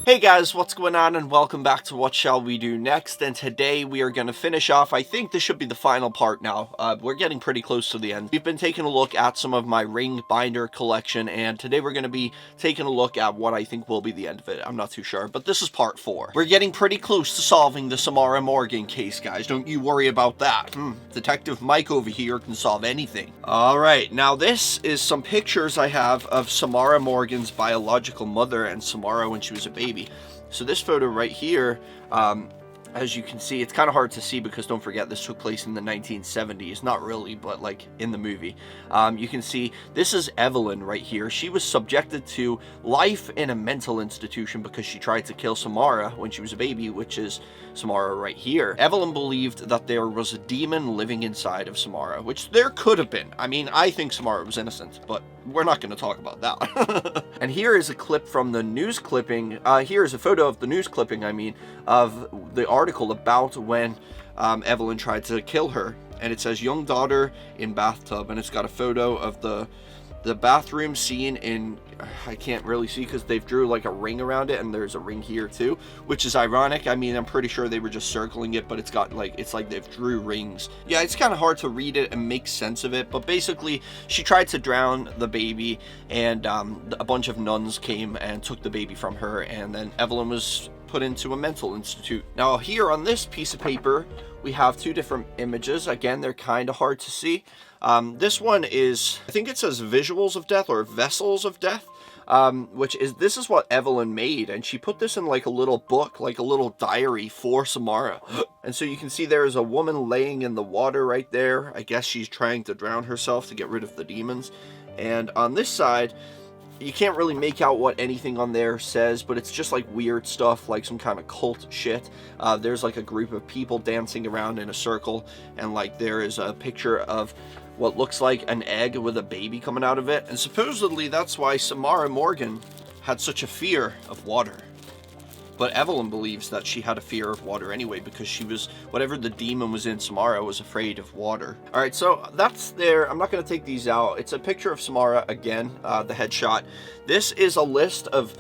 Hey guys, what's going on, and welcome back to What Shall We Do Next. And today we are going to finish off, I think this should be the final part now. We're getting pretty close to the end. We've been taking a look at some of my ring binder collection, and today we're going to be taking a look at what I think will be the end of it. I'm not too sure, but this is part 4. We're getting pretty close to solving the SAMARA Morgan case, guys. Don't you worry about that. Detective Mike over here can solve anything. Alright, now this is some pictures I have of SAMARA Morgan's biological mother and SAMARA when she was a baby. So this photo right here, as you can see, it's kind of hard to see because don't forget this took place in the 1970s. Not really, but like in the movie. You can see this is Evelyn right here. She was subjected to life in a mental institution because she tried to kill SAMARA when she was a baby, which is SAMARA right here. Evelyn believed that there was a demon living inside of SAMARA, which there could have been. I mean, I think SAMARA was innocent, but we're not going to talk about that. And here is a clip from the news clipping. Here is a photo of the news clipping, of the article about when Evelyn tried to kill her. And it says, young daughter in bathtub. And it's got a photo of the bathroom scene in, I can't really see because they've drew like a ring around it, and there's a ring here too, which is ironic. I mean, I'm pretty sure they were just circling it, but it's got like, it's like they've drew rings. Yeah, it's kind of hard to read it and make sense of it, but basically she tried to drown the baby, and a bunch of nuns came and took the baby from her, and then Evelyn was put into a mental institute. Now here on this piece of paper, we have two different images. Again, they're kind of hard to see. This one is, I think it says visuals of death or vessels of death, this is what Evelyn made, and she put this in like a little book, like a little diary for SAMARA. And so you can see there is a woman laying in the water right there. I guess she's trying to drown herself to get rid of the demons. And on this side, you can't really make out what anything on there says, but it's just like weird stuff, like some kind of cult shit. There's like a group of people dancing around in a circle, and like there is a picture of what looks like an egg with a baby coming out of it. And supposedly that's why SAMARA Morgan had such a fear of water. But Evelyn believes that she had a fear of water anyway, because she was, whatever the demon was in SAMARA was afraid of water. Alright, so that's there. I'm not going to take these out. It's a picture of SAMARA again, the headshot. This is a list of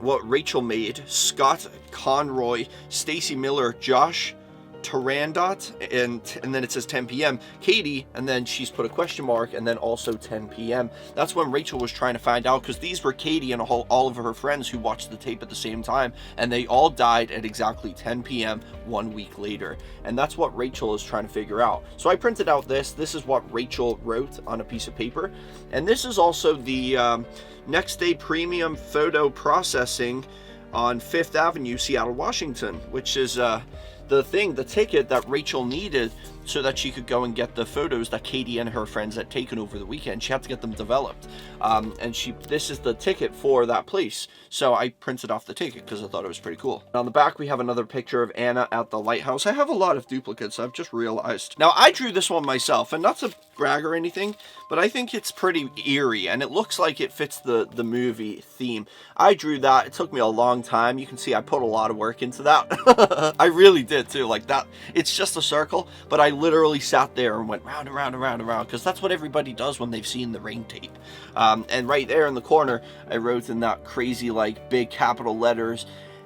what Rachel made. Scott Conroy, Stacy Miller, Josh Tarandot, and then it says 10 p.m. Katie, and then she's put a question mark, and then also 10 p.m. That's when Rachel was trying to find out, because these were Katie and all of her friends who watched the tape at the same time, and they all died at exactly 10 p.m. 1 week later. And that's what Rachel is trying to figure out. So I printed out this is what Rachel wrote on a piece of paper, and this is also the next day premium photo processing on 5th Avenue, Seattle, Washington, which is the ticket that Rachel needed so that she could go and get the photos that Katie and her friends had taken over the weekend. She had to get them developed. And this is the ticket for that place. So I printed off the ticket because I thought it was pretty cool. On the back, we have another picture of Anna at the lighthouse. I have a lot of duplicates, I've just realized. Now, I drew this one myself, and not to brag or anything, but I think it's pretty eerie, and it looks like it fits the movie theme. I drew that. It took me a long time. You can see I put a lot of work into that. I really did, too. Like that, it's just a circle, but I literally sat there and went round and round and round and round, because that's what everybody does when they've seen the ring tape. And right there in the corner, I wrote in that crazy, like, big capital letters,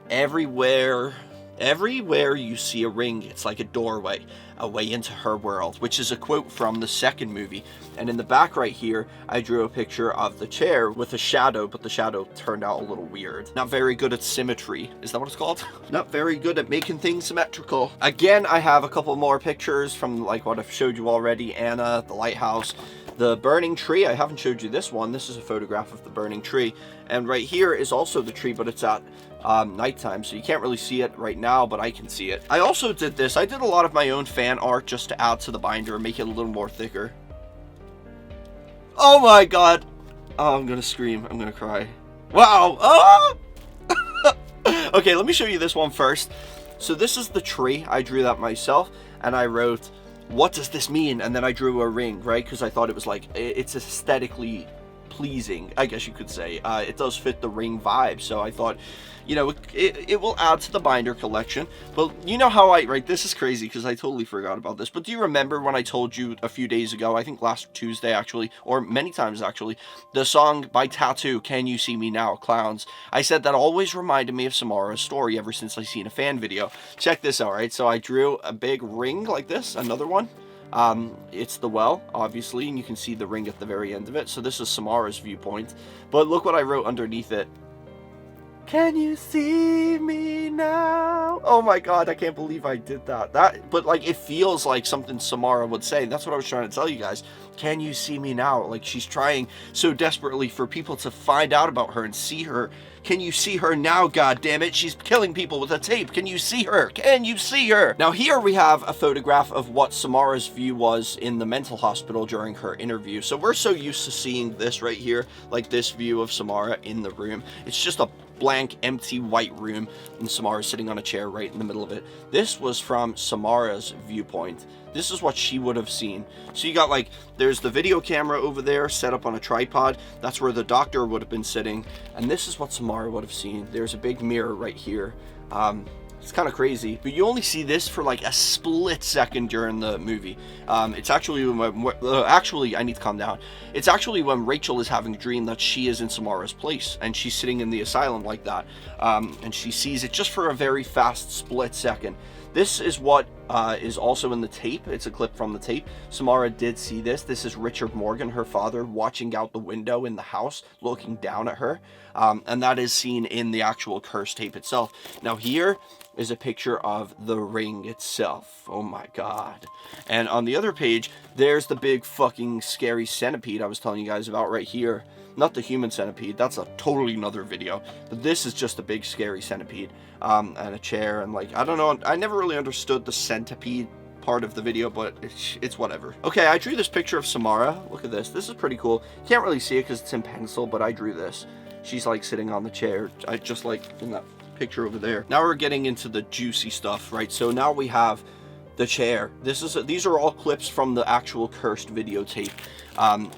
everywhere you see a ring, it's like a doorway, a way into her world, which is a quote from the second movie. And in the back right here, I drew a picture of the chair with a shadow, but the shadow turned out a little weird. Not very good at symmetry. Is that what it's called? Not very good at making things symmetrical. Again, I have a couple more pictures from like what I've showed you already. Anna, the lighthouse, the burning tree. I haven't showed you this one. This is a photograph of the burning tree. And right here is also the tree, but it's at nighttime, so you can't really see it right now, but I can see it. I also did this. I did a lot of my own fan art just to add to the binder and make it a little more thicker. Oh my god. Oh, I'm gonna scream. I'm gonna cry. Wow. Oh! Okay, let me show you this one first. So this is the tree. I drew that myself, and I wrote, what does this mean? And then I drew a ring, right? Because I thought it was like, it's aesthetically pleasing, I guess you could say. It does fit the ring vibe, so I thought, you know, it will add to the binder collection. But you know how right, this is crazy because I totally forgot about this, but do you remember when I told you a few days ago, I think last Tuesday actually, or many times actually, the song by Tattoo, Can You See Me Now, Clowns? I said that always reminded me of Samara's story ever since I seen a fan video. Check this out, right? So I drew a big ring like this, another one. It's the well, obviously, and you can see the ring at the very end of it. So this is Samara's viewpoint. But look what I wrote underneath it. Can you see me now? Oh my god, I can't believe I did that. But like, it feels like something Samara would say. That's what I was trying to tell you guys. Can you see me now? Like, she's trying so desperately for people to find out about her and see her. Can you see her now, god damn it? She's killing people with a tape. Can you see her? Can you see her? Now here we have a photograph of what Samara's view was in the mental hospital during her interview. So we're so used to seeing this right here, like this view of Samara in the room. It's just a blank, empty, white room, and Samara's sitting on a chair right in the middle of it. This was from Samara's viewpoint. This is what she would have seen. So you got, like, there's the video camera over there set up on a tripod. That's where the doctor would have been sitting. And this is what Samara would have seen. There's a big mirror right here. It's kind of crazy, but you only see this for like a split second during the movie. It's actually actually, I need to calm down. It's actually when Rachel is having a dream that she is in Samara's place and she's sitting in the asylum like that, and she sees it just for a very fast split second. This is what is also in the tape. It's a clip from the tape. Samara did see this. This is Richard Morgan, her father, watching out the window in the house, looking down at her. And that is seen in the actual curse tape itself. Now here is a picture of the ring itself. Oh my god. And on the other page, there's the big fucking scary centipede I was telling you guys about right here. Not the human centipede, that's a totally another video. But this is just a big scary centipede. And a chair, and like, I don't know, I never really understood the centipede part of the video, but it's whatever. Okay, I drew this picture of Samara. Look at this. This is pretty cool. Can't really see it because it's in pencil, but I drew this. She's like sitting on the chair, just like in that picture over there. Now we're getting into the juicy stuff, right? So now we have the chair. These are all clips from the actual cursed videotape.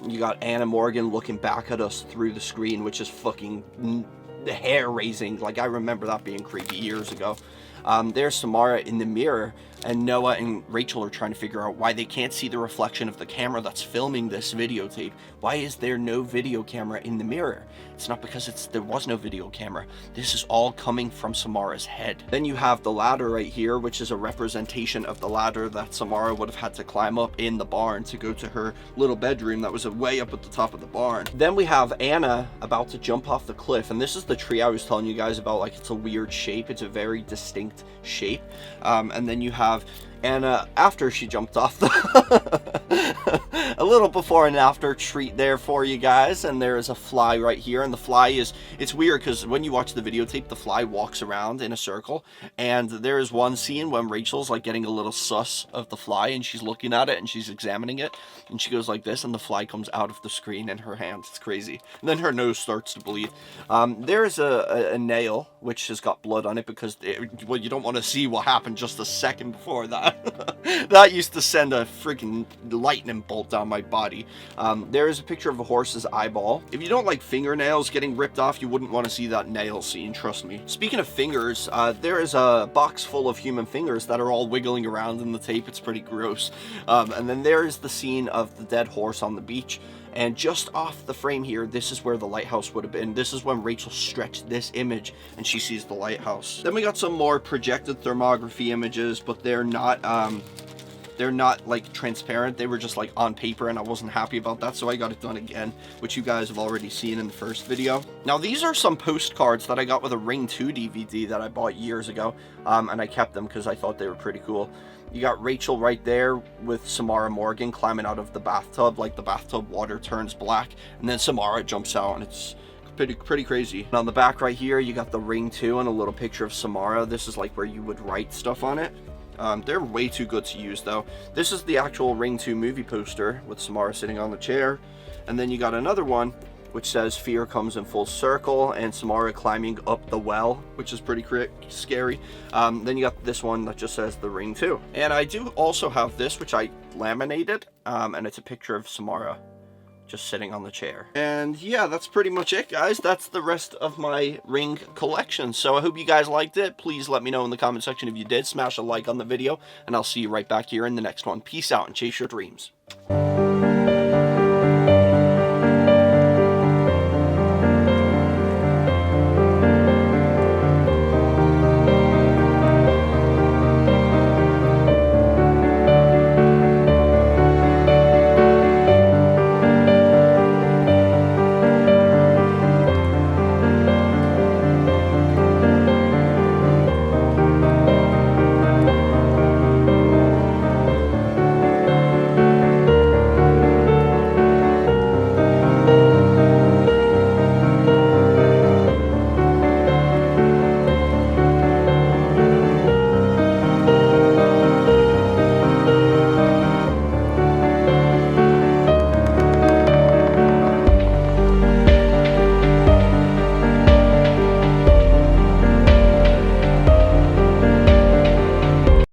You got Anna Morgan looking back at us through the screen, which is fucking the hair raising. Like, I remember that being creepy years ago. There's Samara in the mirror, and Noah and Rachel are trying to figure out why they can't see the reflection of the camera that's filming this videotape. Why is there no video camera in the mirror? It's not because there was no video camera. This is all coming from Samara's head. Then you have the ladder right here, which is a representation of the ladder that Samara would have had to climb up in the barn to go to her little bedroom that was way up at the top of the barn. Then we have Anna about to jump off the cliff, and this is the tree I was telling you guys about. Like, it's a weird shape. It's a very distinct shape. And then you have Anna after she jumped off the a little before and after treat there for you guys. And there is a fly right here, and the fly it's weird because when you watch the videotape, the fly walks around in a circle, and there is one scene when Rachel's like getting a little sus of the fly, and she's looking at it and she's examining it, and she goes like this, and the fly comes out of the screen in her hand. It's crazy. And then her nose starts to bleed. There is a nail which has got blood on it because well, you don't want to see what happened just a second before that. That used to send a freaking lightning bolt down my body. There is a picture of a horse's eyeball. If you don't like fingernails getting ripped off, you wouldn't want to see that nail scene, trust me. Speaking of fingers, there is a box full of human fingers that are all wiggling around in the tape. It's pretty gross. And then there is the scene of the dead horse on the beach. And just off the frame here, this is where the lighthouse would have been. This is when Rachel stretched this image and she sees the lighthouse. Then we got some more projected thermography images, but they're not like transparent. They were just like on paper, and I wasn't happy about that, so I got it done again, which you guys have already seen in the first video. Now these are some postcards that I got with a Ring 2 DVD that I bought years ago, and I kept them because I thought they were pretty cool. You got Rachel right there with Samara Morgan climbing out of the bathtub, like the bathtub water turns black, and then Samara jumps out, and it's pretty crazy. And on the back right here, you got the Ring 2 and a little picture of Samara. This is like where you would write stuff on it. They're way too good to use though. This is the actual Ring 2 movie poster with Samara sitting on the chair. And then you got another one which says fear comes in full circle, and Samara climbing up the well, which is pretty scary. Then you got this one that just says the Ring 2. And I do also have this, which I laminated, and it's a picture of Samara just sitting on the chair. And yeah, that's pretty much it, guys. That's the rest of my ring collection. So I hope you guys liked it. Please let me know in the comment section if you did. Smash a like on the video, and I'll see you right back here in the next one. Peace out and chase your dreams.